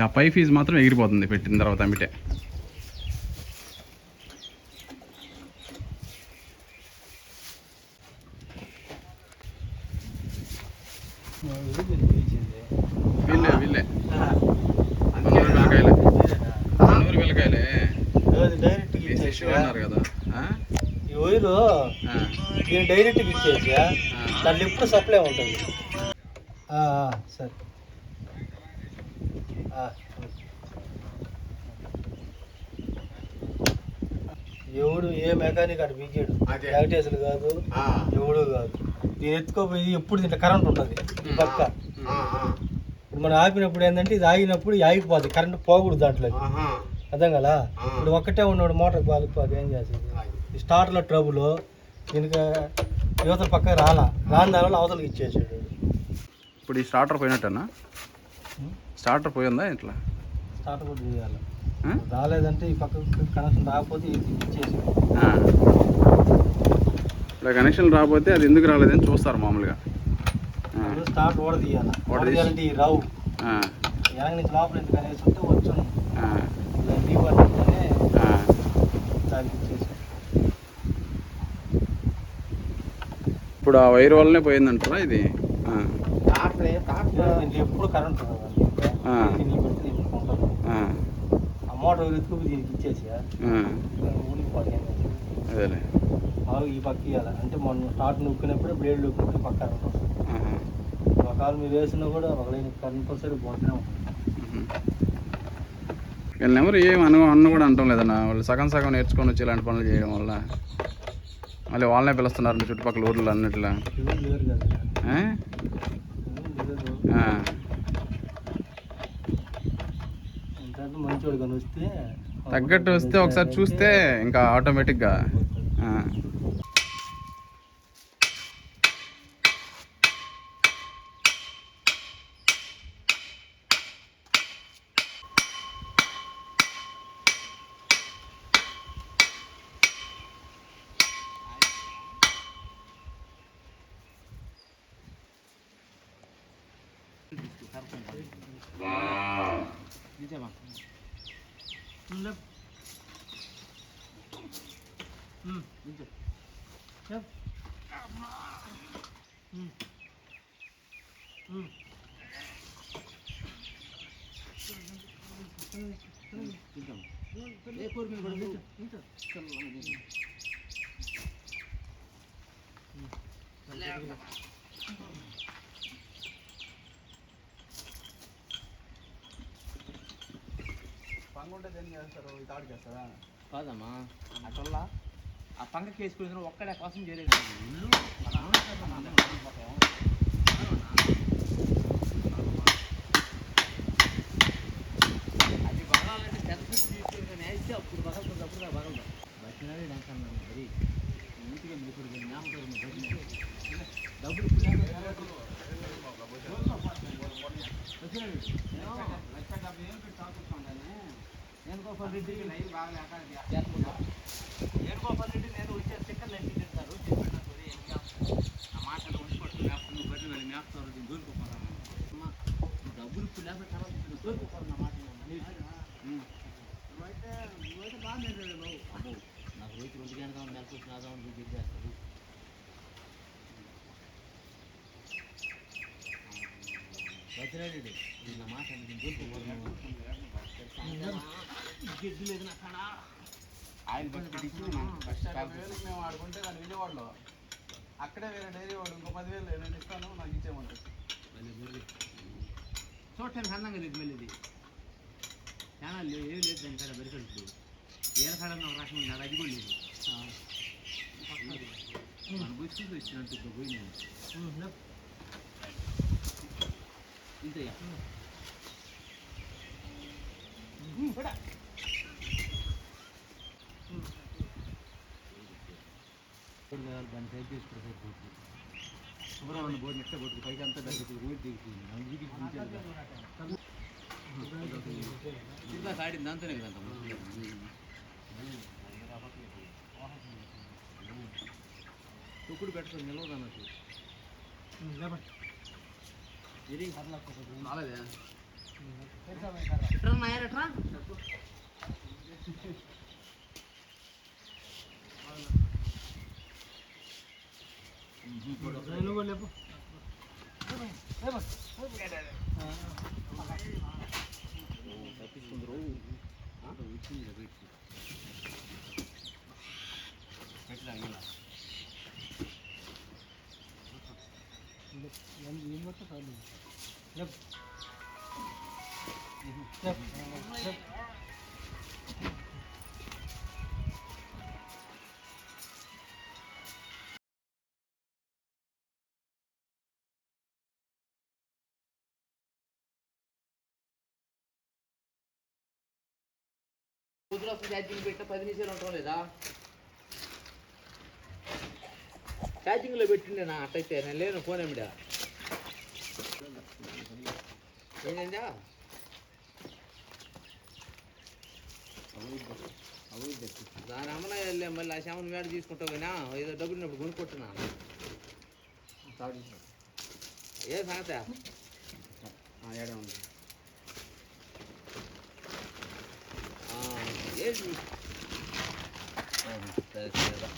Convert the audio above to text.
ఆ పై ఫీజు మాత్రం ఎగిరిపోతుంది పెట్టిన తర్వాత అమ్మిటే. వీళ్ళే మనూరు పిల్లకాయలే అన్నారు కదా. ఈ ఊరు డైరెక్ట్గా ఇచ్చేసి దాంట్లో ఎప్పుడు సప్లై ఉంటుంది. సరే ఎవడు ఏ మెకానిక్ అటు బిగ్గాడు, యాక్టేసులు కాదు, ఎవడు కాదు. నేను ఎత్తుకోపోయి ఎప్పుడు దీంట్లో కరెంట్ ఉంటుంది ఈ పక్క. ఇప్పుడు మనం ఆపినప్పుడు ఏంటంటే ఇది ఆగినప్పుడు ఆగిపోతుంది, కరెంట్ పోకూడదు దాంట్లో. అర్థం కదా. ఇప్పుడు ఒక్కటే ఉన్నాడు మోటార్ కాలిపోదు, ఏం చేసేది. ఈ స్టార్ట్లో ట్రబుల్ దీనికి యువతల పక్క రాని దానివల్ల అవతలకి ఇచ్చేసాడు. ఇప్పుడు ఈ స్టార్టర్ పోయినట్టేనా? స్టార్టర్ పోయిందా ఇట్లా? స్టార్టర్ కూడా చేయాలి. రాలేదంటే ఈ పక్క కనెక్షన్ రాకపోతే ఇచ్చేసి, ఇప్పుడు కనెక్షన్ రాకపోతే అది ఎందుకు రాలేదని చూస్తారు మామూలుగా. స్టార్ట్ ఓడ తీయాలంటే రావు. వెనక నుంచి లోపల ఎందుకు అనేసి ఉంటే వచ్చాను దానికి ఇచ్చేసి. ఇప్పుడు ఆ వైర్ వల్లనే పోయిందంటారా ఇది? ఎప్పుడు కరెంట్ ఆ మోటార్ ఎత్తుకు దీనికి ఇచ్చేసి ఊరికిపోతే అదేలే. ఈ పక్క ఇవ్వాలి అంటే మనం స్టార్ట్ నొక్కినప్పుడు బ్లేడ్ నొక్కినప్పుడు పక్క కరెంట్ వస్తుంది. ఒకవేళ మీరు వేసినా కూడా ఒకవేళ కంపల్సరీ పోతూనే ఉంటుంది. వీళ్ళని ఎవరు ఏమి అన్న కూడా అంటాం లేదన్నా. వాళ్ళు సగం నేర్చుకొని వచ్చి ఇలాంటి పనులు చేయడం వల్ల మళ్ళీ వాళ్ళనే పిలుస్తున్నారు చుట్టుపక్కల ఊర్లో అన్నట్లా. లేరు కదా మంచివాడు కానీ వస్తే తగ్గట్టు వస్తే ఒకసారి చూస్తే ఇంకా ఆటోమేటిక్గా. పంగుంటే దేని చేస్తారు? ఈ తాడు చేస్తారా? కాదమ్మా అట్లా ఆ పంగకి వేసుకుని ఒక్కడే కోసం చేయలేదు. అది బగలాలంటే పెద్ద తీసుకుని వేస్తే అప్పుడు బగలుతుంది, అప్పుడు బగలదు. వచ్చినాడే డాన్స్ అన్నాను మరి నీట్గా మీరు డబ్బులు వేణుగోపాల్ రెడ్డి నేను వచ్చే స్టిక్కర్లు ఎన్ని తింటారు ఆ మాటలు ఉండిపోతుంది. మేపుతుంది బట్టి వెళ్ళి మేపుతారు, దీన్ని దూరిపోతాను. డబ్బులు ఇప్పుడు లేకపోతే తర్వాత దూరిపోతారు నా మాట. నువ్వైతే బాగా నేర్చాడు బాబు. అబ్బో నాకు రోజు 2 గంటలు నెలకు వచ్చిన ఇది చేస్తారు. బతిరాడు నా మాట దూరిపోతాను. గిడ్డు లేదు నా కాడ. ఆయన మేము ఆడుకుంటే దాన్ని విజయవాడలో అక్కడే వేరే డైరీ వాడు ఇంకో 10,000 నేను ఇస్తాను, నాకు ఇచ్చేయమంటారు. చూడటానికి అందంగా లేదు మళ్ళీ ఇది చాలా ఏం లేదు దాని కాడ బరికడుతుంది. ఏళ్ళ కాడ ఒక రకం ఉంది, అది కూడా లేదు. మన బుచ్చి వచ్చినట్టు పోయి నేను ఇంతయ్యా దాన్ని టైప్ చేసుకుంటే శుభ్రమైన బోర్డు నెట్ట కొట్టుకు పైకి అంతా దగ్గర ఊరి దిగుతుంది. ఆడింది దాంతోనే కదా తొక్కుడు పెట్టుకొని నిలవదన్నట్టు. రాలేదా ఎట్రా నాయర్ ఎట్రా నువ్వు కూడా లేపు తప్పించుకుందరు పొద్దున ఛార్జింగ్ పెట్టిన 10 నిమిషాలు ఉండటం లేదా ఛార్జింగ్లో పెట్టిండేనా అట్టయితే నేను లేను ఫోన్ ఏమిడా ఏంటందా దాని అమ్మన వెళ్ళే మళ్ళీ ఆ శ్యామను వేడ తీసుకుంటావు కానీ ఏదో డబ్బులు ఉన్నప్పుడు కొనుక్కుంటున్నా ఏ సంగతి ఏడా ఉంది ఏంటి సరే సరే